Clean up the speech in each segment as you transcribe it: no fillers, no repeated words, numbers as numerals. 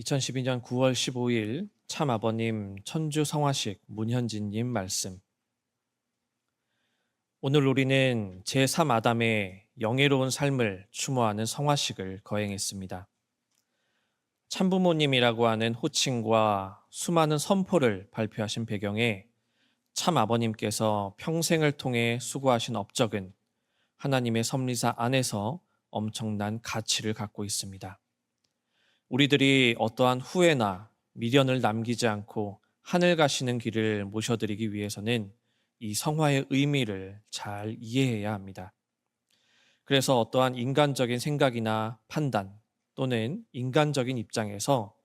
2012년 9월 15일 참아버님 천주 성화식 문현진님 말씀. 오늘 우리는 제3아담의 영예로운 삶을 추모하는 성화식을 거행했습니다. 참부모님이라고 하는 호칭과 수많은 선포를 발표하신 배경에 참아버님께서 평생을 통해 수고하신 업적은 하나님의 섭리사 안에서 엄청난 가치를 갖고 있습니다. 우리들이 어떠한 후회나 미련을 남기지 않고 하늘 가시는 길을 모셔드리기 위해서는 이 성화의 의미를 잘 이해해야 합니다. 그래서 어떠한 인간적인 생각이나 판단 또는 인간적인 입장에서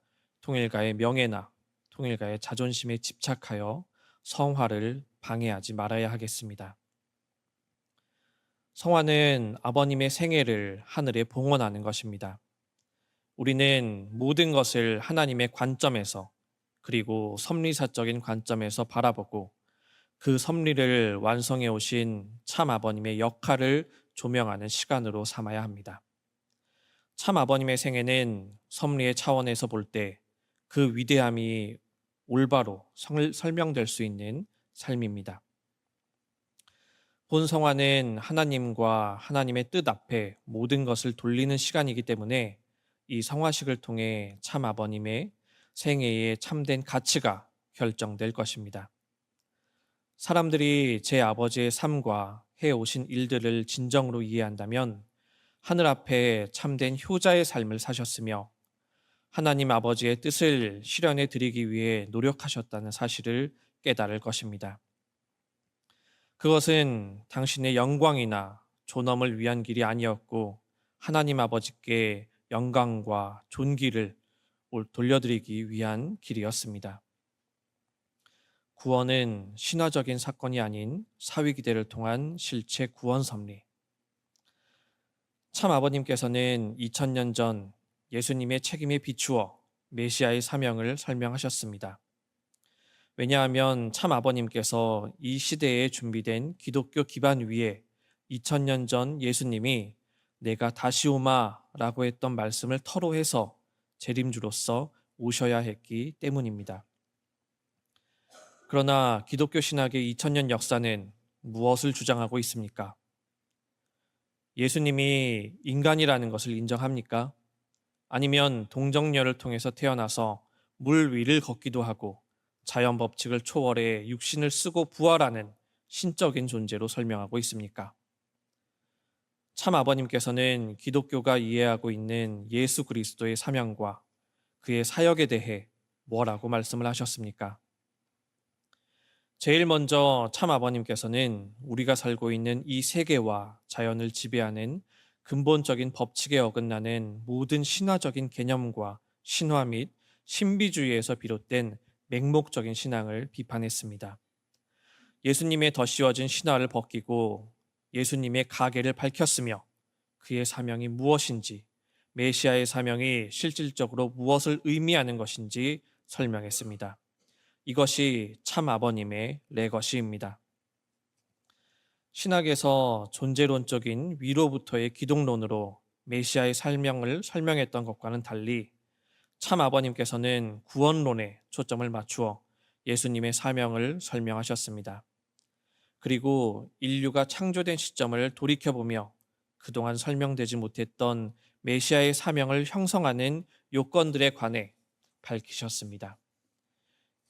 통일가의 명예나 통일가의 자존심에 집착하여 성화를 방해하지 말아야 하겠습니다. 성화는 아버님의 생애를 하늘에 봉헌하는 것입니다. 우리는 모든 것을 하나님의 관점에서 그리고 섭리사적인 관점에서 바라보고 그 섭리를 완성해 오신 참 아버님의 역할을 조명하는 시간으로 삼아야 합니다. 참 아버님의 생애는 섭리의 차원에서 볼 때 그 위대함이 올바로 설명될 수 있는 삶입니다. 본성화는 하나님과 하나님의 뜻 앞에 모든 것을 돌리는 시간이기 때문에 이 성화식을 통해 참 아버님의 생애의 참된 가치가 결정될 것입니다. 사람들이 제 아버지의 삶과 해오신 일들을 진정으로 이해한다면 하늘 앞에 참된 효자의 삶을 사셨으며 하나님 아버지의 뜻을 실현해 드리기 위해 노력하셨다는 사실을 깨달을 것입니다. 그것은 당신의 영광이나 존엄을 위한 길이 아니었고 하나님 아버지께 영광과 존귀를 돌려드리기 위한 길이었습니다. 구원은 신화적인 사건이 아닌 사위기대를 통한 실체 구원 섭리. 참 아버님께서는 2000년 전 예수님의 책임에 비추어 메시아의 사명을 설명하셨습니다. 왜냐하면 참 아버님께서 이 시대에 준비된 기독교 기반 위에 2000년 전 예수님이 내가 다시 오마라고 했던 말씀을 터로해서 재림주로서 오셔야 했기 때문입니다. 그러나 기독교 신학의 2000년 역사는 무엇을 주장하고 있습니까? 예수님이 인간이라는 것을 인정합니까? 아니면 동정녀를 통해서 태어나서 물 위를 걷기도 하고 자연 법칙을 초월해 육신을 쓰고 부활하는 신적인 존재로 설명하고 있습니까? 참 아버님께서는 기독교가 이해하고 있는 예수 그리스도의 사명과 그의 사역에 대해 뭐라고 말씀을 하셨습니까? 제일 먼저 참 아버님께서는 우리가 살고 있는 이 세계와 자연을 지배하는 근본적인 법칙에 어긋나는 모든 신화적인 개념과 신화 및 신비주의에서 비롯된 맹목적인 신앙을 비판했습니다. 예수님의 덧씌워진 신화를 벗기고 예수님의 가계를 밝혔으며 그의 사명이 무엇인지, 메시아의 사명이 실질적으로 무엇을 의미하는 것인지 설명했습니다. 이것이 참 아버님의 레거시입니다. 신학에서 존재론적인 위로부터의 기독론으로 메시아의 사명을 설명했던 것과는 달리 참 아버님께서는 구원론에 초점을 맞추어 예수님의 사명을 설명하셨습니다. 그리고 인류가 창조된 시점을 돌이켜보며 그동안 설명되지 못했던 메시아의 사명을 형성하는 요건들에 관해 밝히셨습니다.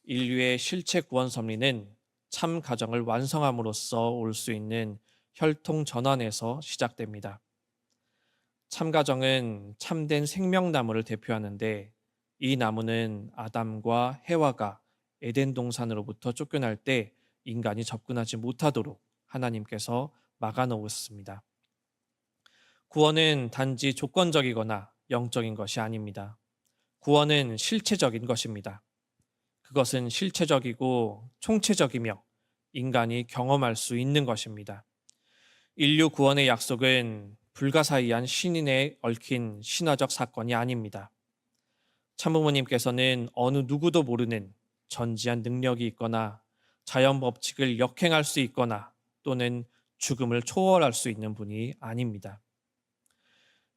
인류의 실체 구원 섭리는 참 가정을 완성함으로써 올 수 있는 혈통 전환에서 시작됩니다. 참 가정은 참된 생명나무를 대표하는데 이 나무는 아담과 해와가 에덴 동산으로부터 쫓겨날 때 인간이 접근하지 못하도록 하나님께서 막아놓았습니다. 구원은 단지 조건적이거나 영적인 것이 아닙니다. 구원은 실체적인 것입니다. 그것은 실체적이고 총체적이며 인간이 경험할 수 있는 것입니다. 인류 구원의 약속은 불가사의한 신인에 얽힌 신화적 사건이 아닙니다. 참부모님께서는 어느 누구도 모르는 전지한 능력이 있거나 자연 법칙을 역행할 수 있거나 또는 죽음을 초월할 수 있는 분이 아닙니다.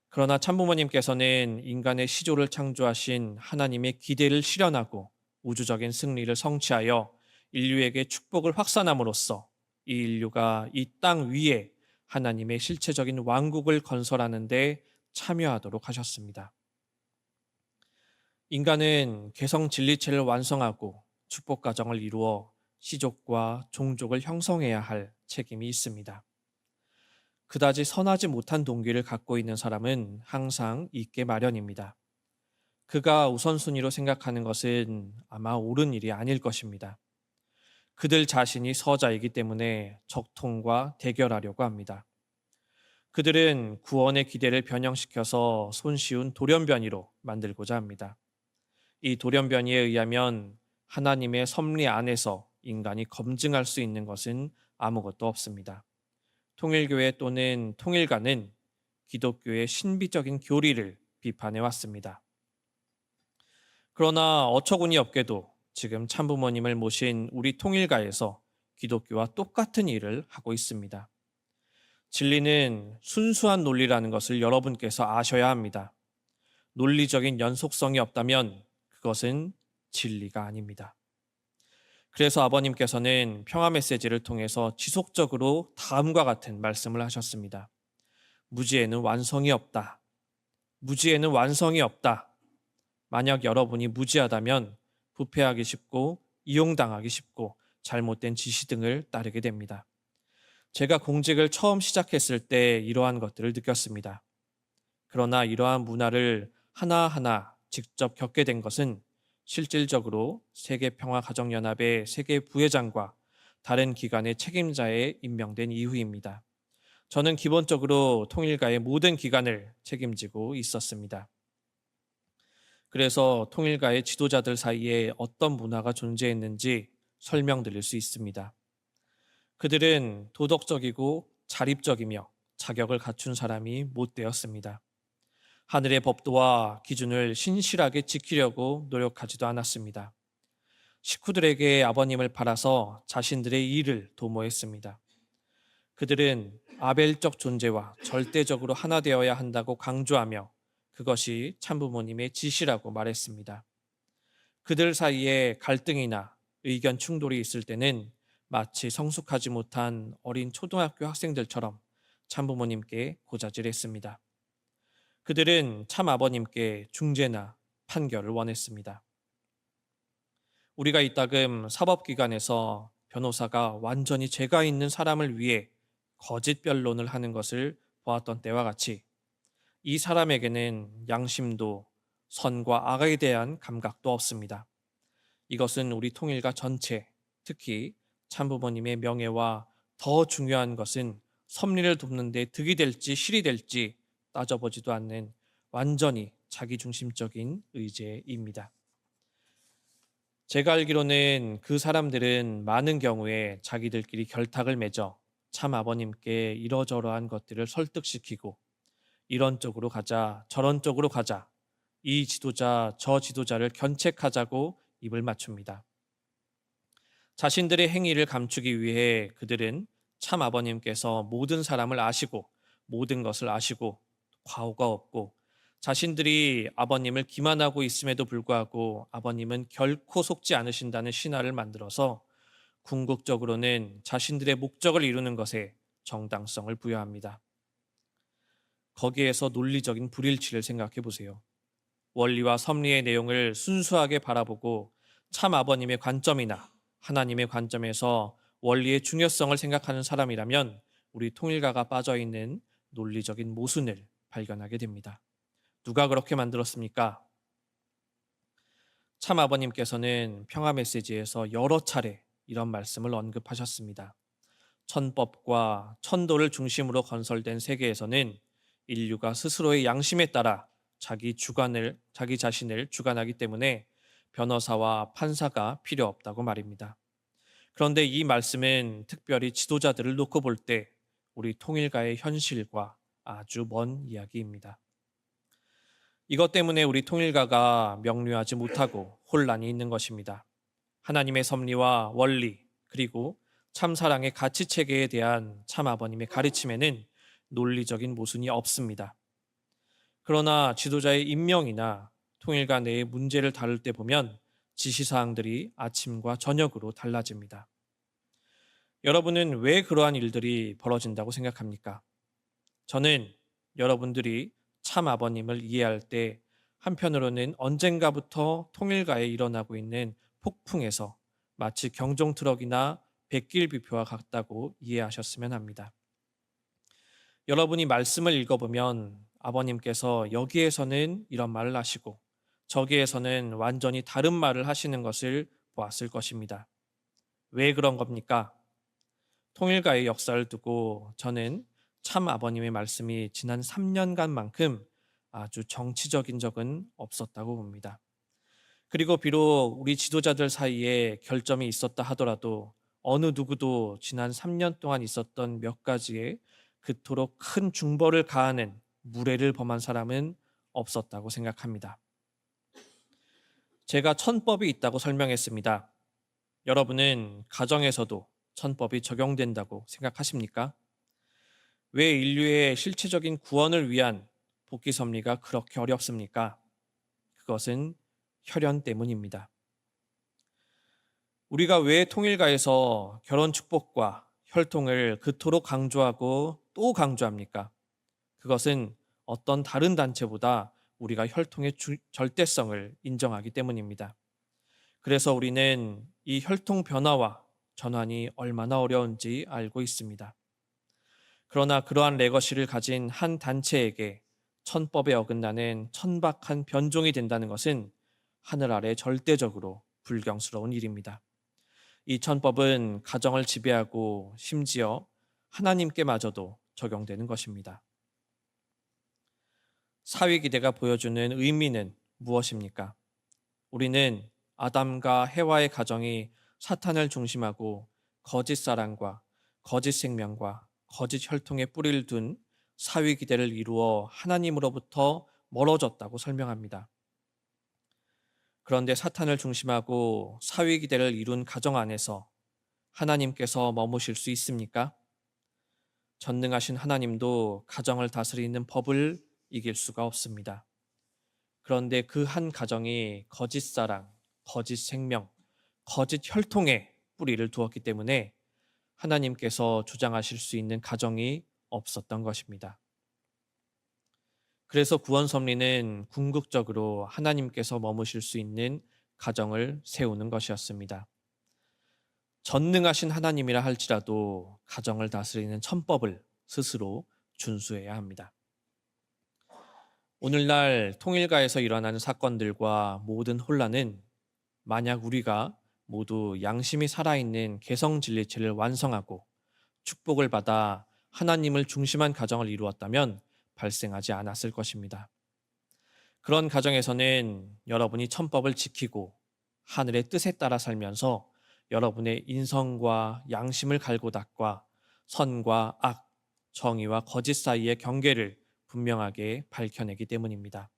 그러나 참부모님께서는 인간의 시조를 창조하신 하나님의 기대를 실현하고 우주적인 승리를 성취하여 인류에게 축복을 확산함으로써 이 인류가 이 땅 위에 하나님의 실체적인 왕국을 건설하는 데 참여하도록 하셨습니다. 인간은 개성 진리체를 완성하고 축복 가정을 이루어 시족과 종족을 형성해야 할 책임이 있습니다. 그다지 선하지 못한 동기를 갖고 있는 사람은 항상 있게 마련입니다. 그가 우선순위로 생각하는 것은 아마 옳은 일이 아닐 것입니다. 그들 자신이 서자이기 때문에 적통과 대결하려고 합니다. 그들은 구원의 기대를 변형시켜서 손쉬운 돌연변이로 만들고자 합니다. 이 돌연변이에 의하면 하나님의 섭리 안에서 인간이 검증할 수 있는 것은 아무것도 없습니다. 통일교회 또는 통일가는 기독교의 신비적인 교리를 비판해 왔습니다. 그러나 어처구니 없게도 지금 참부모님을 모신 우리 통일가에서 기독교와 똑같은 일을 하고 있습니다. 진리는 순수한 논리라는 것을 여러분께서 아셔야 합니다. 논리적인 연속성이 없다면 그것은 진리가 아닙니다. 그래서 아버님께서는 평화 메시지를 통해서 지속적으로 다음과 같은 말씀을 하셨습니다. 무지에는 완성이 없다. 무지에는 완성이 없다. 만약 여러분이 무지하다면 부패하기 쉽고 이용당하기 쉽고 잘못된 지시 등을 따르게 됩니다. 제가 공직을 처음 시작했을 때 이러한 것들을 느꼈습니다. 그러나 이러한 문화를 하나하나 직접 겪게 된 것은 실질적으로 세계평화가정연합의 세계 부회장과 다른 기관의 책임자에 임명된 이후입니다. 저는 기본적으로 통일가의 모든 기관을 책임지고 있었습니다. 그래서 통일가의 지도자들 사이에 어떤 문화가 존재했는지 설명드릴 수 있습니다. 그들은 도덕적이고 자립적이며 자격을 갖춘 사람이 못 되었습니다. 하늘의 법도와 기준을 신실하게 지키려고 노력하지도 않았습니다. 식구들에게 아버님을 팔아서 자신들의 일을 도모했습니다. 그들은 아벨적 존재와 절대적으로 하나 되어야 한다고 강조하며 그것이 참부모님의 지시라고 말했습니다. 그들 사이에 갈등이나 의견 충돌이 있을 때는 마치 성숙하지 못한 어린 초등학교 학생들처럼 참부모님께 고자질했습니다. 그들은 참아버님께 중재나 판결을 원했습니다. 우리가 이따금 사법기관에서 변호사가 완전히 죄가 있는 사람을 위해 거짓 변론을 하는 것을 보았던 때와 같이 이 사람에게는 양심도 선과 악에 대한 감각도 없습니다. 이것은 우리 통일가 전체, 특히 참부모님의 명예와 더 중요한 것은 섭리를 돕는 데 득이 될지 실이 될지 따져보지도 않는 완전히 자기중심적인 의제입니다. 제가 알기로는 그 사람들은 많은 경우에 자기들끼리 결탁을 맺어 참 아버님께 이러저러한 것들을 설득시키고 이런 쪽으로 가자, 저런 쪽으로 가자, 이 지도자, 저 지도자를 견책하자고 입을 맞춥니다. 자신들의 행위를 감추기 위해 그들은 참 아버님께서 모든 사람을 아시고 모든 것을 아시고 과오가 없고 자신들이 아버님을 기만하고 있음에도 불구하고 아버님은 결코 속지 않으신다는 신화를 만들어서 궁극적으로는 자신들의 목적을 이루는 것에 정당성을 부여합니다. 거기에서 논리적인 불일치를 생각해 보세요. 원리와 섭리의 내용을 순수하게 바라보고 참 아버님의 관점이나 하나님의 관점에서 원리의 중요성을 생각하는 사람이라면 우리 통일가가 빠져있는 논리적인 모순을 발견하게 됩니다. 누가 그렇게 만들었습니까? 참 아버님께서는 평화 메시지에서 여러 차례 이런 말씀을 언급하셨습니다. 천법과 천도를 중심으로 건설된 세계에서는 인류가 스스로의 양심에 따라 자기 자신을 주관하기 때문에 변호사와 판사가 필요 없다고 말입니다. 그런데 이 말씀은 특별히 지도자들을 놓고 볼 때 우리 통일가의 현실과 아주 먼 이야기입니다. 이것 때문에 우리 통일가가 명료하지 못하고 혼란이 있는 것입니다. 하나님의 섭리와 원리 그리고 참사랑의 가치체계에 대한 참 아버님의 가르침에는 논리적인 모순이 없습니다. 그러나 지도자의 임명이나 통일가 내의 문제를 다룰 때 보면 지시사항들이 아침과 저녁으로 달라집니다. 여러분은 왜 그러한 일들이 벌어진다고 생각합니까? 저는 여러분들이 참 아버님을 이해할 때 한편으로는 언젠가부터 통일가에 일어나고 있는 폭풍에서 마치 경종 트럭이나 백길비표와 같다고 이해하셨으면 합니다. 여러분이 말씀을 읽어보면 아버님께서 여기에서는 이런 말을 하시고 저기에서는 완전히 다른 말을 하시는 것을 보았을 것입니다. 왜 그런 겁니까? 통일가의 역사를 두고 저는 참 아버님의 말씀이 지난 3년간만큼 아주 정치적인 적은 없었다고 봅니다. 그리고 비록 우리 지도자들 사이에 결점이 있었다 하더라도 어느 누구도 지난 3년 동안 있었던 몇 가지의 그토록 큰 중벌을 가하는 무례를 범한 사람은 없었다고 생각합니다. 제가 천법이 있다고 설명했습니다. 여러분은 가정에서도 천법이 적용된다고 생각하십니까? 왜 인류의 실체적인 구원을 위한 복귀 섭리가 그렇게 어렵습니까? 그것은 혈연 때문입니다. 우리가 왜 통일가에서 결혼 축복과 혈통을 그토록 강조하고 또 강조합니까? 그것은 어떤 다른 단체보다 우리가 혈통의 절대성을 인정하기 때문입니다. 그래서 우리는 이 혈통 변화와 전환이 얼마나 어려운지 알고 있습니다. 그러나 그러한 레거시를 가진 한 단체에게 천법에 어긋나는 천박한 변종이 된다는 것은 하늘 아래 절대적으로 불경스러운 일입니다. 이 천법은 가정을 지배하고 심지어 하나님께마저도 적용되는 것입니다. 사위기대가 보여주는 의미는 무엇입니까? 우리는 아담과 해와의 가정이 사탄을 중심하고 거짓 사랑과 거짓 생명과 거짓 혈통의 뿌리를 둔 사위기대를 이루어 하나님으로부터 멀어졌다고 설명합니다. 그런데 사탄을 중심하고 사위기대를 이룬 가정 안에서 하나님께서 머무실 수 있습니까? 전능하신 하나님도 가정을 다스리는 법을 이길 수가 없습니다. 그런데 그 한 가정이 거짓 사랑, 거짓 생명, 거짓 혈통에 뿌리를 두었기 때문에 하나님께서 주장하실 수 있는 가정이 없었던 것입니다. 그래서 구원 섭리는 궁극적으로 하나님께서 머무실 수 있는 가정을 세우는 것이었습니다. 전능하신 하나님이라 할지라도 가정을 다스리는 천법을 스스로 준수해야 합니다. 오늘날 통일가에서 일어나는 사건들과 모든 혼란은 만약 우리가 모두 양심이 살아있는 개성 진리체를 완성하고 축복을 받아 하나님을 중심한 가정을 이루었다면 발생하지 않았을 것입니다. 그런 가정에서는 여러분이 천법을 지키고 하늘의 뜻에 따라 살면서 여러분의 인성과 양심을 갈고 닦아 선과 악, 정의와 거짓 사이의 경계를 분명하게 밝혀내기 때문입니다.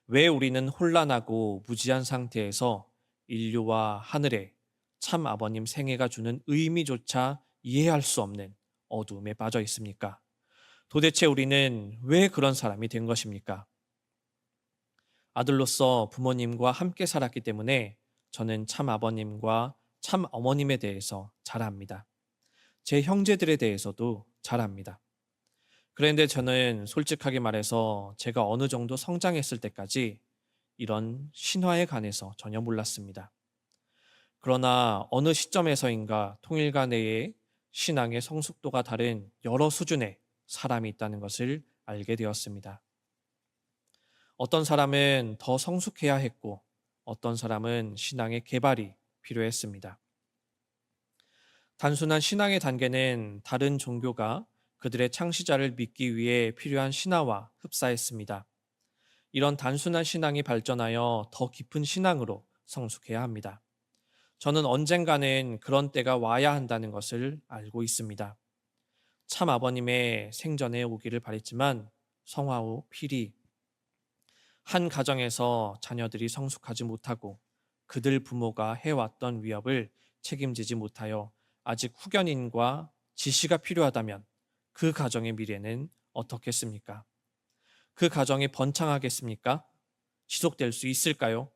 왜 우리는 혼란하고 무지한 상태에서 인류와 하늘의 참 아버님 생애가 주는 의미조차 이해할 수 없는 어두움에 빠져 있습니까? 도대체 우리는 왜 그런 사람이 된 것입니까? 아들로서 부모님과 함께 살았기 때문에 저는 참 아버님과 참 어머님에 대해서 잘 압니다. 제 형제들에 대해서도 잘 압니다. 그런데 저는 솔직하게 말해서 제가 어느 정도 성장했을 때까지 이런 신화에 관해서 전혀 몰랐습니다. 그러나 어느 시점에서인가 통일가 내에 신앙의 성숙도가 다른 여러 수준의 사람이 있다는 것을 알게 되었습니다. 어떤 사람은 더 성숙해야 했고 어떤 사람은 신앙의 개발이 필요했습니다. 단순한 신앙의 단계는 다른 종교가 그들의 창시자를 믿기 위해 필요한 신화와 흡사했습니다. 이런 단순한 신앙이 발전하여 더 깊은 신앙으로 성숙해야 합니다. 저는 언젠가는 그런 때가 와야 한다는 것을 알고 있습니다. 참 아버님의 생전에 오기를 바랬지만 성화 후 필히 한 가정에서 자녀들이 성숙하지 못하고 그들 부모가 해왔던 위협을 책임지지 못하여 아직 후견인과 지시가 필요하다면 그 가정의 미래는 어떻겠습니까? 그 가정이 번창하겠습니까? 지속될 수 있을까요?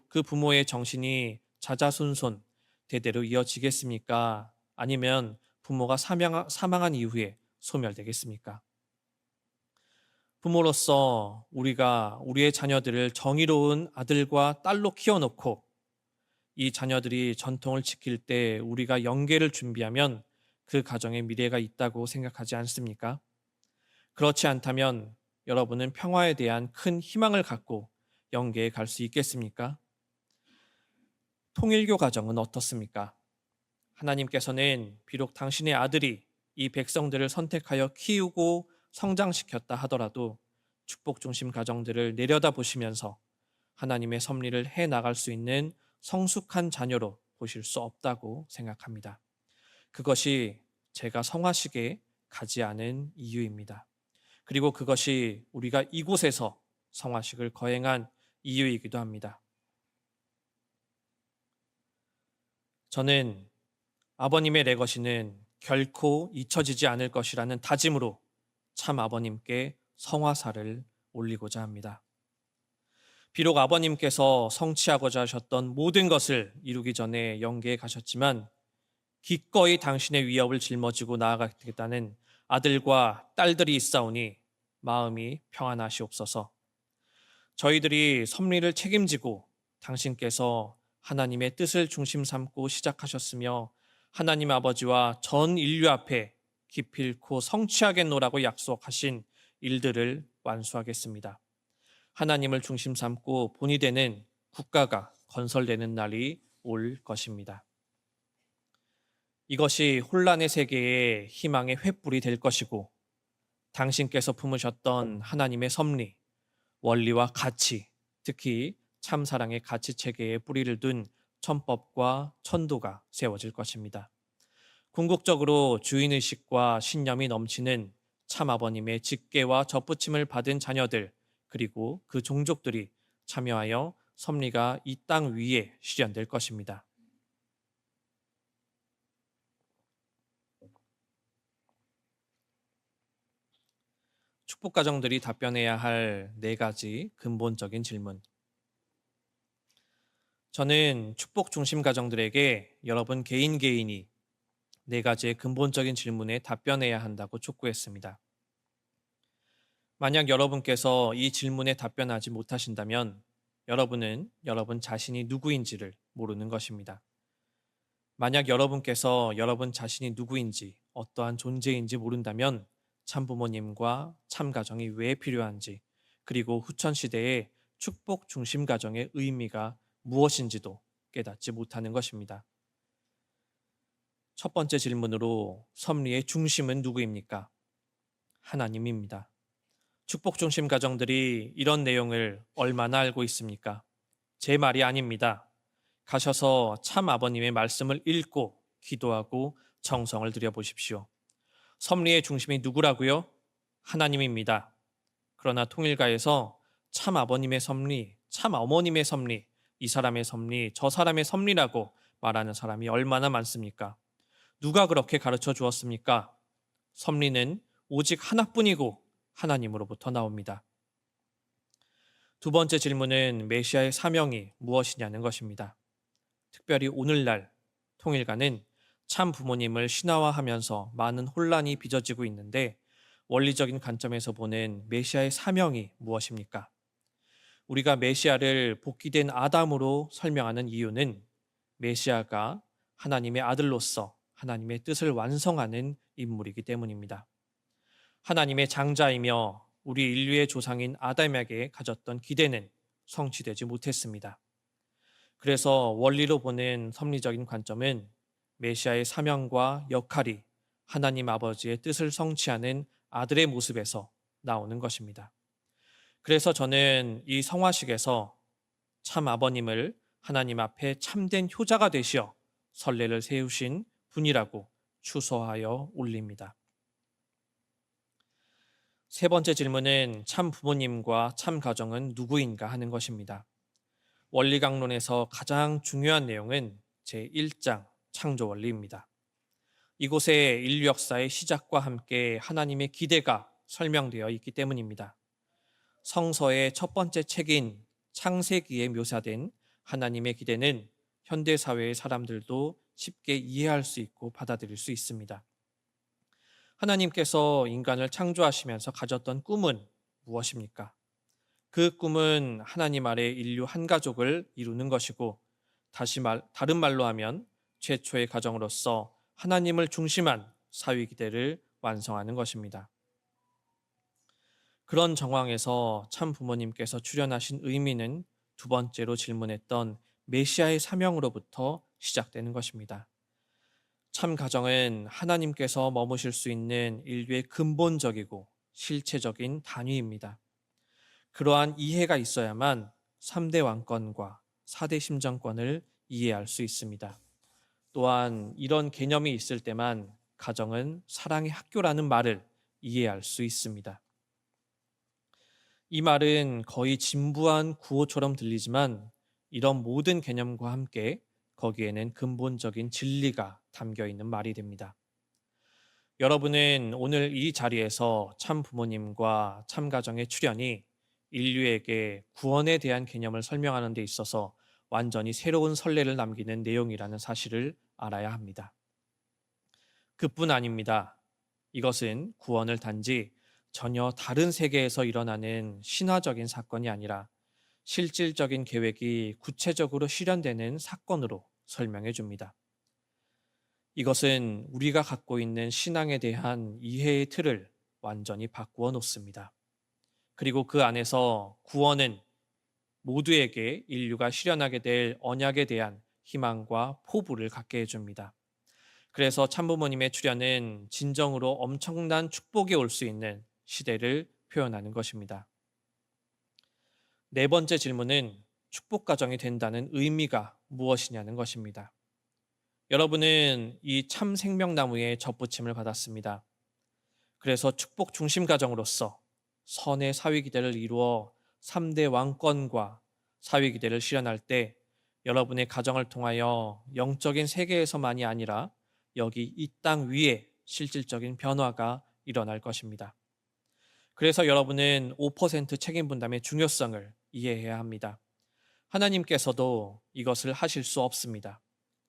그 부모의 정신이 자자손손 대대로 이어지겠습니까? 아니면 부모가 사망한 이후에 소멸되겠습니까? 부모로서 우리가 우리의 자녀들을 정의로운 아들과 딸로 키워놓고 이 자녀들이 전통을 지킬 때 우리가 영계를 준비하면 그 가정에 미래가 있다고 생각하지 않습니까? 그렇지 않다면 여러분은 평화에 대한 큰 희망을 갖고 영계에 갈 수 있겠습니까? 통일교 가정은 어떻습니까? 하나님께서는 비록 당신의 아들이 이 백성들을 선택하여 키우고 성장시켰다 하더라도 축복 중심 가정들을 내려다보시면서 하나님의 섭리를 해 나갈 수 있는 성숙한 자녀로 보실 수 없다고 생각합니다. 그것이 제가 성화식에 가지 않은 이유입니다. 그리고 그것이 우리가 이곳에서 성화식을 거행한 이유이기도 합니다. 저는 아버님의 레거시는 결코 잊혀지지 않을 것이라는 다짐으로 참 아버님께 성화사를 올리고자 합니다. 비록 아버님께서 성취하고자 하셨던 모든 것을 이루기 전에 영계에 가셨지만 기꺼이 당신의 위협을 짊어지고 나아가겠다는 아들과 딸들이 있사오니 마음이 평안하시옵소서. 저희들이 섭리를 책임지고 당신께서 하나님의 뜻을 중심 삼고 시작하셨으며 하나님 아버지와 전 인류 앞에 기필코 성취하겠노라고 약속하신 일들을 완수하겠습니다. 하나님을 중심 삼고 본이 되는 국가가 건설되는 날이 올 것입니다. 이것이 혼란의 세계에 희망의 횃불이 될 것이고 당신께서 품으셨던 하나님의 섭리, 원리와 가치, 특히 참사랑의 가치 체계에 뿌리를 둔 천법과 천도가 세워질 것입니다. 궁극적으로 주인의식과 신념이 넘치는 참아버님의 직계와 접붙임을 받은 자녀들 그리고 그 종족들이 참여하여 섭리가 이 땅 위에 실현될 것입니다. 축복가정들이 답변해야 할 4가지 근본적인 질문. 저는 축복 중심 가정들에게 여러분 개인이 4가지의 근본적인 질문에 답변해야 한다고 촉구했습니다. 만약 여러분께서 이 질문에 답변하지 못하신다면 여러분은 여러분 자신이 누구인지를 모르는 것입니다. 만약 여러분께서 여러분 자신이 누구인지 어떠한 존재인지 모른다면 참부모님과 참가정이 왜 필요한지 그리고 후천시대의 축복 중심 가정의 의미가 무엇인지도 깨닫지 못하는 것입니다. 첫 번째 질문으로 섭리의 중심은 누구입니까? 하나님입니다. 축복 중심 가정들이 이런 내용을 얼마나 알고 있습니까? 제 말이 아닙니다. 가셔서 참 아버님의 말씀을 읽고 기도하고 정성을 들여 보십시오. 섭리의 중심이 누구라고요? 하나님입니다. 그러나 통일가에서 참 아버님의 섭리, 참 어머님의 섭리, 이 사람의 섭리, 저 사람의 섭리라고 말하는 사람이 얼마나 많습니까? 누가 그렇게 가르쳐 주었습니까? 섭리는 오직 하나뿐이고 하나님으로부터 나옵니다. 두 번째 질문은 메시아의 사명이 무엇이냐는 것입니다. 특별히 오늘날 통일가는 참 부모님을 신화화하면서 많은 혼란이 빚어지고 있는데 원리적인 관점에서 보는 메시아의 사명이 무엇입니까? 우리가 메시아를 복귀된 아담으로 설명하는 이유는 메시아가 하나님의 아들로서 하나님의 뜻을 완성하는 인물이기 때문입니다. 하나님의 장자이며 우리 인류의 조상인 아담에게 가졌던 기대는 성취되지 못했습니다. 그래서 원리로 보는 섭리적인 관점은 메시아의 사명과 역할이 하나님 아버지의 뜻을 성취하는 아들의 모습에서 나오는 것입니다. 그래서 저는 이 성화식에서 참 아버님을 하나님 앞에 참된 효자가 되시어 선례를 세우신 분이라고 추서하여 올립니다. 세 번째 질문은 참 부모님과 참 가정은 누구인가 하는 것입니다. 원리강론에서 가장 중요한 내용은 제1장 창조 원리입니다. 이곳에 인류 역사의 시작과 함께 하나님의 기대가 설명되어 있기 때문입니다. 성서의 첫 번째 책인 창세기에 묘사된 하나님의 기대는 현대 사회의 사람들도 쉽게 이해할 수 있고 받아들일 수 있습니다. 하나님께서 인간을 창조하시면서 가졌던 꿈은 무엇입니까? 그 꿈은 하나님 아래 인류 한 가족을 이루는 것이고, 다른 말로 하면 최초의 가정으로서 하나님을 중심한 사회 기대를 완성하는 것입니다. 그런 정황에서 참 부모님께서 출연하신 의미는 두 번째로 질문했던 메시아의 사명으로부터 시작되는 것입니다. 참 가정은 하나님께서 머무실 수 있는 인류의 근본적이고 실체적인 단위입니다. 그러한 이해가 있어야만 3대 왕권과 4대 심정권을 이해할 수 있습니다. 또한 이런 개념이 있을 때만 가정은 사랑의 학교라는 말을 이해할 수 있습니다. 이 말은 거의 진부한 구호처럼 들리지만 이런 모든 개념과 함께 거기에는 근본적인 진리가 담겨 있는 말이 됩니다. 여러분은 오늘 이 자리에서 참 부모님과 참 가정의 출연이 인류에게 구원에 대한 개념을 설명하는 데 있어서 완전히 새로운 선례를 남기는 내용이라는 사실을 알아야 합니다. 그뿐 아닙니다. 이것은 구원을 단지 전혀 다른 세계에서 일어나는 신화적인 사건이 아니라 실질적인 계획이 구체적으로 실현되는 사건으로 설명해 줍니다. 이것은 우리가 갖고 있는 신앙에 대한 이해의 틀을 완전히 바꾸어 놓습니다. 그리고 그 안에서 구원은 모두에게 인류가 실현하게 될 언약에 대한 희망과 포부를 갖게 해줍니다. 그래서 참부모님의 출현은 진정으로 엄청난 축복이 올 수 있는 시대를 표현하는 것입니다. 네 번째 질문은 축복 가정이 된다는 의미가 무엇이냐는 것입니다. 여러분은 이 참 생명나무에 젖붙임을 받았습니다. 그래서 축복 중심 가정으로서 선의 사회 기대를 이루어 3대 왕권과 사회 기대를 실현할 때 여러분의 가정을 통하여 영적인 세계에서만이 아니라 여기 이 땅 위에 실질적인 변화가 일어날 것입니다. 그래서 여러분은 5% 책임 분담의 중요성을 이해해야 합니다. 하나님께서도 이것을 하실 수 없습니다.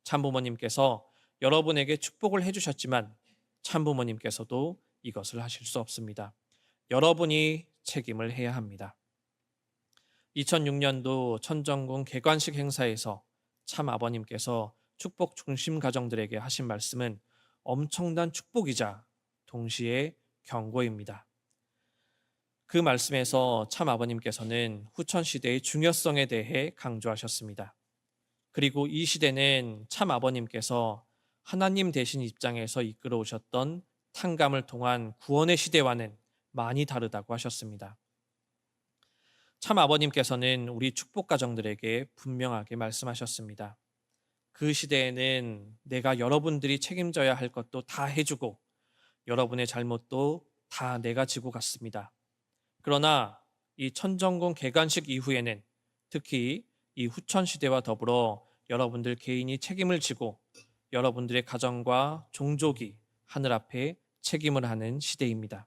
참부모님께서 여러분에게 축복을 해주셨지만 참부모님께서도 이것을 하실 수 없습니다. 여러분이 책임을 해야 합니다. 2006년도 천정궁 개관식 행사에서 참 아버님께서 축복 중심 가정들에게 하신 말씀은 엄청난 축복이자 동시에 경고입니다. 그 말씀에서 참 아버님께서는 후천시대의 중요성에 대해 강조하셨습니다. 그리고 이 시대는 참 아버님께서 하나님 되신 입장에서 이끌어 오셨던 탕감을 통한 구원의 시대와는 많이 다르다고 하셨습니다. 참 아버님께서는 우리 축복 가정들에게 분명하게 말씀하셨습니다. 그 시대에는 내가 여러분들이 책임져야 할 것도 다 해주고 여러분의 잘못도 다 내가 지고 갔습니다. 그러나 이 천정궁 개관식 이후에는 특히 이 후천 시대와 더불어 여러분들 개인이 책임을 지고 여러분들의 가정과 종족이 하늘 앞에 책임을 하는 시대입니다.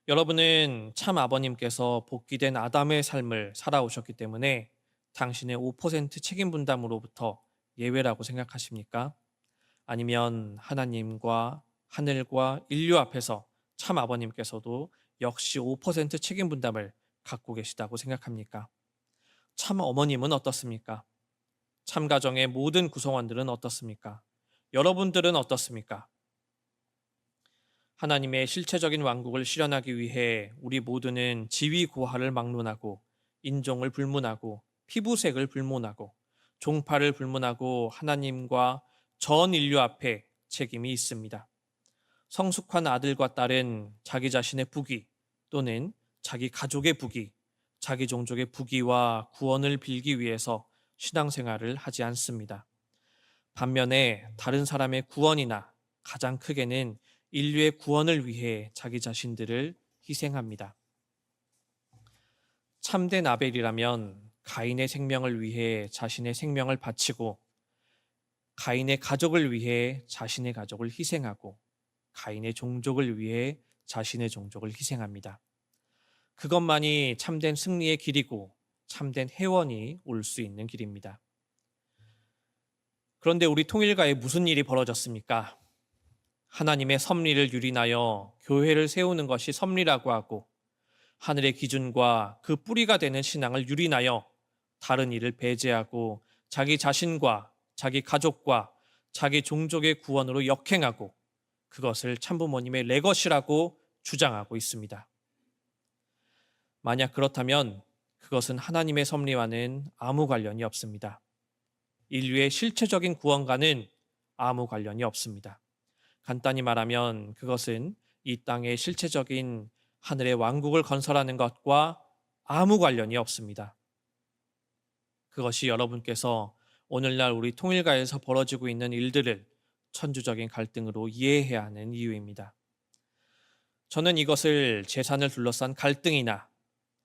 여러분은 참 아버님께서 복귀된 아담의 삶을 살아오셨기 때문에 당신의 5% 책임 분담으로부터 예외라고 생각하십니까? 아니면 하나님과 하늘과 인류 앞에서 참 아버님께서도 역시 5% 책임 분담을 갖고 계시다고 생각합니까? 참 어머님은 어떻습니까? 참 가정의 모든 구성원들은 어떻습니까? 여러분들은 어떻습니까? 하나님의 실체적인 왕국을 실현하기 위해 우리 모두는 지위 고하를 막론하고 인종을 불문하고 피부색을 불문하고 종파를 불문하고 하나님과 전 인류 앞에 책임이 있습니다. 성숙한 아들과 딸은 자기 자신의 부귀 또는 자기 가족의 부귀, 자기 종족의 부귀와 구원을 빌기 위해서 신앙생활을 하지 않습니다. 반면에 다른 사람의 구원이나 가장 크게는 인류의 구원을 위해 자기 자신들을 희생합니다. 참된 아벨이라면 가인의 생명을 위해 자신의 생명을 바치고 가인의 가족을 위해 자신의 가족을 희생하고 가인의 종족을 위해 자신의 종족을 희생합니다. 그것만이 참된 승리의 길이고 참된 회원이 올 수 있는 길입니다. 그런데 우리 통일가에 무슨 일이 벌어졌습니까? 하나님의 섭리를 유린하여 교회를 세우는 것이 섭리라고 하고 하늘의 기준과 그 뿌리가 되는 신앙을 유린하여 다른 일을 배제하고 자기 자신과 자기 가족과 자기 종족의 구원으로 역행하고 그것을 참부모님의 레거시라고 주장하고 있습니다. 만약 그렇다면 그것은 하나님의 섭리와는 아무 관련이 없습니다. 인류의 실체적인 구원과는 아무 관련이 없습니다. 간단히 말하면 그것은 이 땅의 실체적인 하늘의 왕국을 건설하는 것과 아무 관련이 없습니다. 그것이 여러분께서 오늘날 우리 통일가에서 벌어지고 있는 일들을 천주적인 갈등으로 이해해야 하는 이유입니다. 저는 이것을 재산을 둘러싼 갈등이나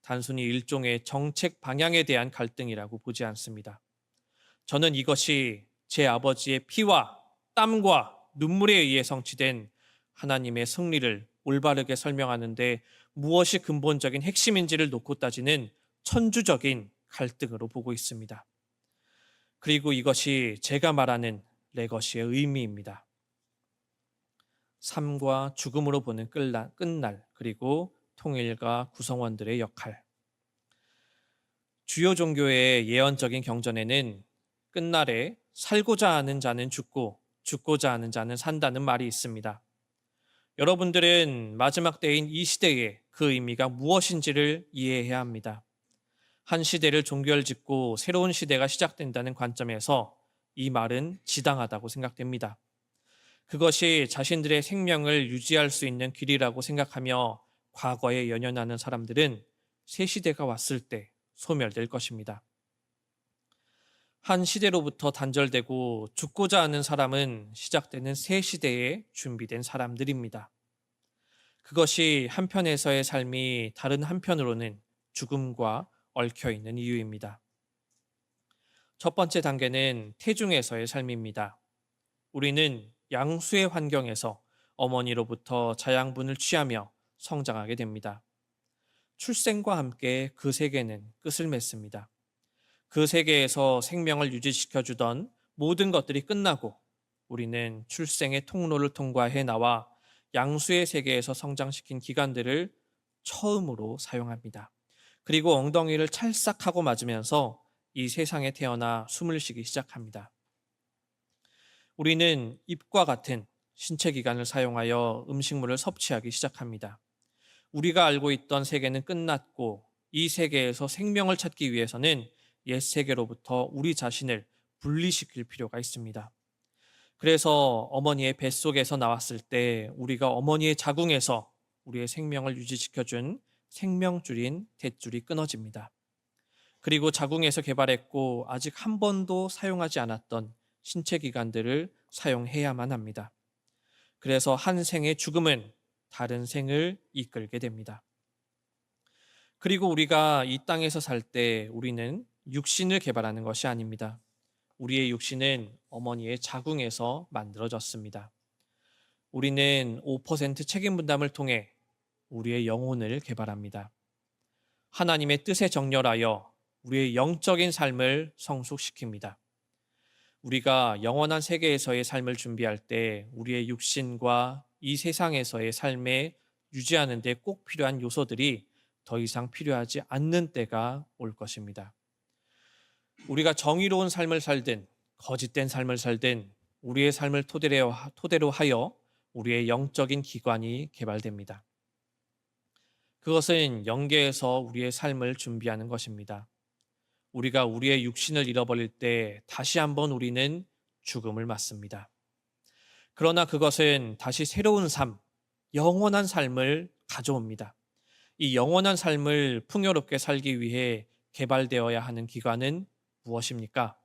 단순히 일종의 정책 방향에 대한 갈등이라고 보지 않습니다. 저는 이것이 제 아버지의 피와 땀과 눈물에 의해 성취된 하나님의 승리를 올바르게 설명하는데 무엇이 근본적인 핵심인지를 놓고 따지는 천주적인 갈등으로 보고 있습니다. 그리고 이것이 제가 말하는 레거시의 의미입니다. 삶과 죽음으로 보는 끝날, 그리고 통일과 구성원들의 역할. 주요 종교의 예언적인 경전에는 끝날에 살고자 하는 자는 죽고 죽고자 하는 자는 산다는 말이 있습니다. 여러분들은 마지막 때인 이 시대에 그 의미가 무엇인지를 이해해야 합니다. 한 시대를 종결짓고 새로운 시대가 시작된다는 관점에서 이 말은 지당하다고 생각됩니다. 그것이 자신들의 생명을 유지할 수 있는 길이라고 생각하며 과거에 연연하는 사람들은 새 시대가 왔을 때 소멸될 것입니다. 한 시대로부터 단절되고 죽고자 하는 사람은 시작되는 새 시대에 준비된 사람들입니다. 그것이 한편에서의 삶이 다른 한편으로는 죽음과 얽혀 있는 이유입니다. 첫 번째 단계는 태중에서의 삶입니다. 우리는 양수의 환경에서 어머니로부터 자양분을 취하며 성장하게 됩니다. 출생과 함께 그 세계는 끝을 맺습니다. 그 세계에서 생명을 유지시켜주던 모든 것들이 끝나고 우리는 출생의 통로를 통과해 나와 양수의 세계에서 성장시킨 기관들을 처음으로 사용합니다. 그리고 엉덩이를 찰싹하고 맞으면서 이 세상에 태어나 숨을 쉬기 시작합니다. 우리는 입과 같은 신체 기관을 사용하여 음식물을 섭취하기 시작합니다. 우리가 알고 있던 세계는 끝났고 이 세계에서 생명을 찾기 위해서는 옛 세계로부터 우리 자신을 분리시킬 필요가 있습니다. 그래서 어머니의 뱃속에서 나왔을 때 우리가 어머니의 자궁에서 우리의 생명을 유지시켜준 생명줄인 탯줄이 끊어집니다. 그리고 자궁에서 개발했고 아직 한 번도 사용하지 않았던 신체 기관들을 사용해야만 합니다. 그래서 한 생의 죽음은 다른 생을 이끌게 됩니다. 그리고 우리가 이 땅에서 살 때 우리는 육신을 개발하는 것이 아닙니다. 우리의 육신은 어머니의 자궁에서 만들어졌습니다. 우리는 5% 책임 분담을 통해 우리의 영혼을 개발합니다. 하나님의 뜻에 정렬하여 우리의 영적인 삶을 성숙시킵니다. 우리가 영원한 세계에서의 삶을 준비할 때 우리의 육신과 이 세상에서의 삶에 유지하는 데 꼭 필요한 요소들이 더 이상 필요하지 않는 때가 올 것입니다. 우리가 정의로운 삶을 살든 거짓된 삶을 살든 우리의 삶을 토대로 하여 우리의 영적인 기관이 개발됩니다. 그것은 영계에서 우리의 삶을 준비하는 것입니다. 우리가 우리의 육신을 잃어버릴 때 다시 한번 우리는 죽음을 맞습니다. 그러나 그것은 다시 새로운 삶, 영원한 삶을 가져옵니다. 이 영원한 삶을 풍요롭게 살기 위해 개발되어야 하는 기관은 무엇입니까?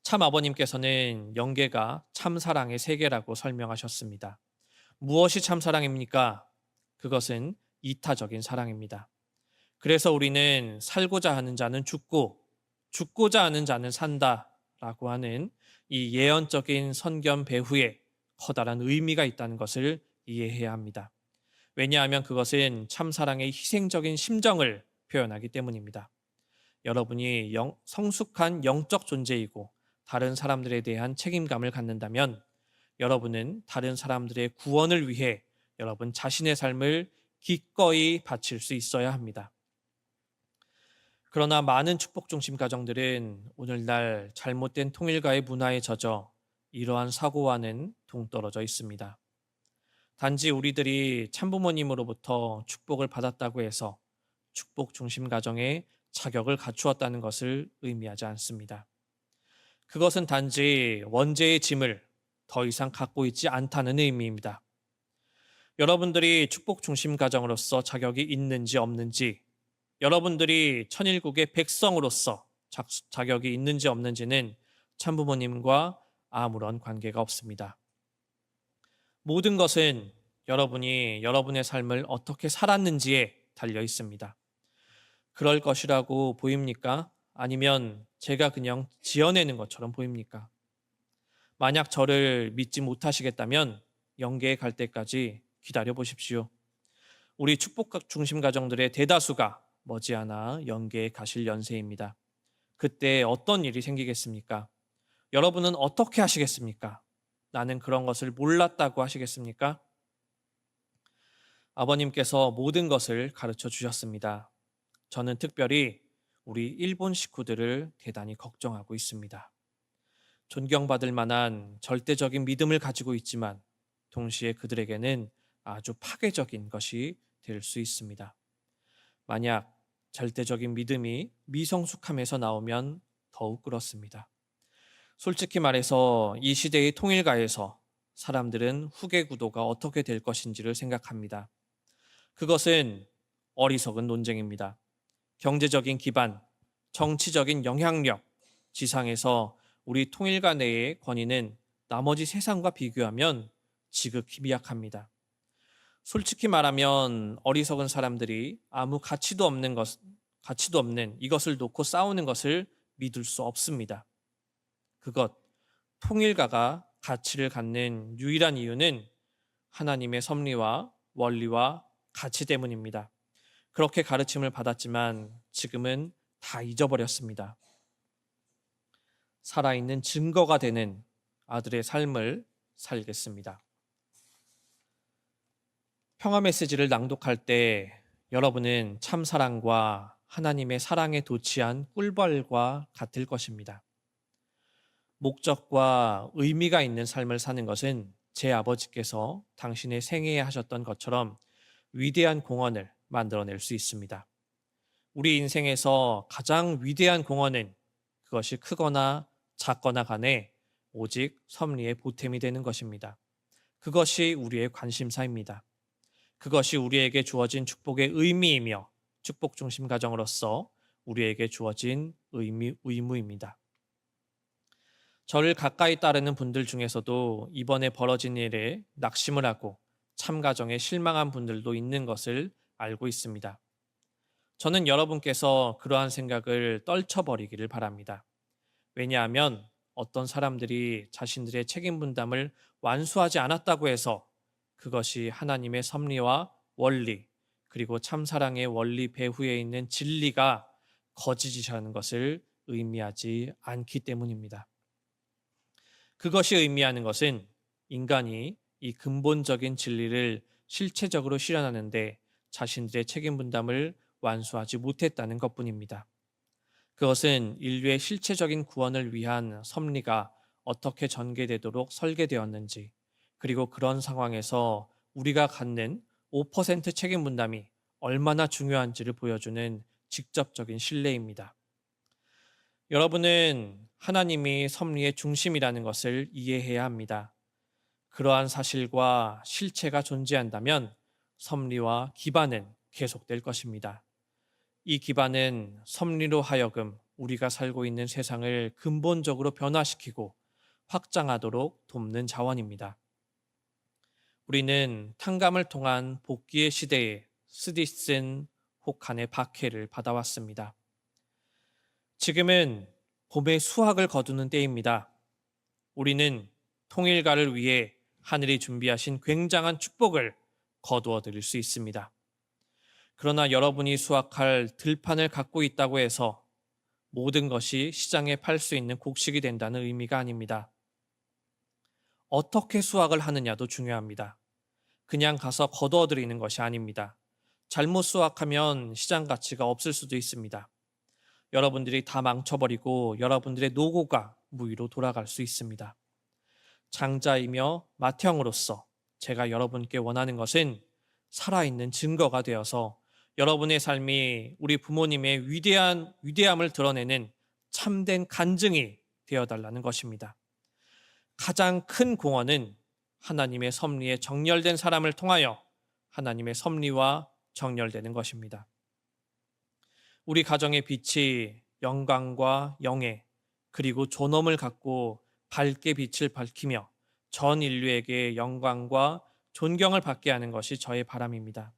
참 아버님께서는 영계가 참사랑의 세계라고 설명하셨습니다. 무엇이 참사랑입니까? 그것은 이타적인 사랑입니다. 그래서 우리는 살고자 하는 자는 죽고 죽고자 하는 자는 산다라고 하는 이 예언적인 선견 배후에 커다란 의미가 있다는 것을 이해해야 합니다. 왜냐하면 그것은 참사랑의 희생적인 심정을 표현하기 때문입니다. 여러분이 성숙한 영적 존재이고 다른 사람들에 대한 책임감을 갖는다면 여러분은 다른 사람들의 구원을 위해 여러분 자신의 삶을 기꺼이 바칠 수 있어야 합니다. 그러나 많은 축복 중심 가정들은 오늘날 잘못된 통일가의 문화에 젖어 이러한 사고와는 동떨어져 있습니다. 단지 우리들이 참부모님으로부터 축복을 받았다고 해서 축복 중심 가정의 자격을 갖추었다는 것을 의미하지 않습니다. 그것은 단지 원죄의 짐을 더 이상 갖고 있지 않다는 의미입니다. 여러분들이 축복 중심 가정으로서 자격이 있는지 없는지, 여러분들이 천일국의 백성으로서 자격이 있는지 없는지는 참부모님과 아무런 관계가 없습니다. 모든 것은 여러분이 여러분의 삶을 어떻게 살았는지에 달려 있습니다. 그럴 것이라고 보입니까? 아니면 제가 그냥 지어내는 것처럼 보입니까? 만약 저를 믿지 못하시겠다면 영계에 갈 때까지 기다려 보십시오. 우리 축복 중심 가정들의 대다수가 머지않아 영계에 가실 연세입니다. 그때 어떤 일이 생기겠습니까? 여러분은 어떻게 하시겠습니까? 나는 그런 것을 몰랐다고 하시겠습니까? 아버님께서 모든 것을 가르쳐 주셨습니다. 저는 특별히 우리 일본 식구들을 대단히 걱정하고 있습니다. 존경받을 만한 절대적인 믿음을 가지고 있지만 동시에 그들에게는 아주 파괴적인 것이 될 수 있습니다. 만약 절대적인 믿음이 미성숙함에서 나오면 더욱 그렇습니다. 솔직히 말해서 이 시대의 통일가에서 사람들은 후계 구도가 어떻게 될 것인지를 생각합니다. 그것은 어리석은 논쟁입니다. 경제적인 기반, 정치적인 영향력, 지상에서 우리 통일가 내의 권위는 나머지 세상과 비교하면 지극히 미약합니다. 솔직히 말하면 어리석은 사람들이 아무 가치도 없는 이것을 놓고 싸우는 것을 믿을 수 없습니다. 그것, 통일가가 가치를 갖는 유일한 이유는 하나님의 섭리와 원리와 가치 때문입니다. 그렇게 가르침을 받았지만 지금은 다 잊어버렸습니다. 살아있는 증거가 되는 아들의 삶을 살겠습니다. 평화 메시지를 낭독할 때 여러분은 참사랑과 하나님의 사랑에 도취한 꿀벌과 같을 것입니다. 목적과 의미가 있는 삶을 사는 것은 제 아버지께서 당신의 생애에 하셨던 것처럼 위대한 공헌을 만들어낼 수 있습니다. 우리 인생에서 가장 위대한 공헌은 그것이 크거나 작거나 간에 오직 섭리의 보탬이 되는 것입니다. 그것이 우리의 관심사입니다. 그것이 우리에게 주어진 축복의 의미이며 축복 중심 가정으로서 우리에게 주어진 의무입니다. 저를 가까이 따르는 분들 중에서도 이번에 벌어진 일에 낙심을 하고 참가정에 실망한 분들도 있는 것을 알고 있습니다. 저는 여러분께서 그러한 생각을 떨쳐버리기를 바랍니다. 왜냐하면 어떤 사람들이 자신들의 책임 분담을 완수하지 않았다고 해서 그것이 하나님의 섭리와 원리, 그리고 참사랑의 원리 배후에 있는 진리가 거짓이라는 것을 의미하지 않기 때문입니다. 그것이 의미하는 것은 인간이 이 근본적인 진리를 실체적으로 실현하는데 자신들의 책임 분담을 완수하지 못했다는 것뿐입니다. 그것은 인류의 실체적인 구원을 위한 섭리가 어떻게 전개되도록 설계되었는지, 그리고 그런 상황에서 우리가 갖는 5% 책임 분담이 얼마나 중요한지를 보여주는 직접적인 신뢰입니다. 여러분은 하나님이 섭리의 중심이라는 것을 이해해야 합니다. 그러한 사실과 실체가 존재한다면 섭리와 기반은 계속될 것입니다. 이 기반은 섭리로 하여금 우리가 살고 있는 세상을 근본적으로 변화시키고 확장하도록 돕는 자원입니다. 우리는 탕감을 통한 복귀의 시대에 스디슨 혹한의 박해를 받아왔습니다. 지금은 봄의 수확을 거두는 때입니다. 우리는 통일가를 위해 하늘이 준비하신 굉장한 축복을 거두어 드릴 수 있습니다. 그러나 여러분이 수확할 들판을 갖고 있다고 해서 모든 것이 시장에 팔 수 있는 곡식이 된다는 의미가 아닙니다. 어떻게 수확을 하느냐도 중요합니다. 그냥 가서 거두어 드리는 것이 아닙니다. 잘못 수확하면 시장 가치가 없을 수도 있습니다. 여러분들이 다 망쳐버리고 여러분들의 노고가 무위로 돌아갈 수 있습니다. 장자이며 맏형으로서 제가 여러분께 원하는 것은 살아있는 증거가 되어서 여러분의 삶이 우리 부모님의 위대함을 드러내는 참된 간증이 되어달라는 것입니다. 가장 큰 공헌은 하나님의 섭리에 정렬된 사람을 통하여 하나님의 섭리와 정렬되는 것입니다. 우리 가정의 빛이 영광과 영예 그리고 존엄을 갖고 밝게 빛을 밝히며 전 인류에게 영광과 존경을 받게 하는 것이 저의 바람입니다.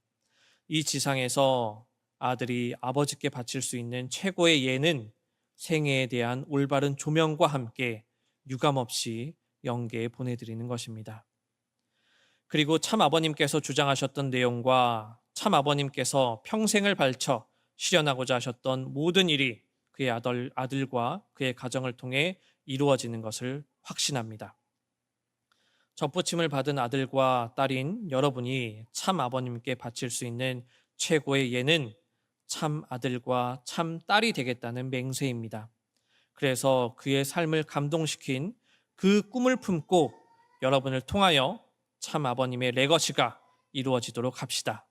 이 지상에서 아들이 아버지께 바칠 수 있는 최고의 예는 생애에 대한 올바른 조명과 함께 유감없이 영계에 보내드리는 것입니다. 그리고 참 아버님께서 주장하셨던 내용과 참 아버님께서 평생을 바쳐 실현하고자 하셨던 모든 일이 그의 아들과 그의 가정을 통해 이루어지는 것을 확신합니다. 접붙임을 받은 아들과 딸인 여러분이 참 아버님께 바칠 수 있는 최고의 예는 참 아들과 참 딸이 되겠다는 맹세입니다. 그래서 그의 삶을 감동시킨 그 꿈을 품고 여러분을 통하여 참 아버님의 레거시가 이루어지도록 합시다.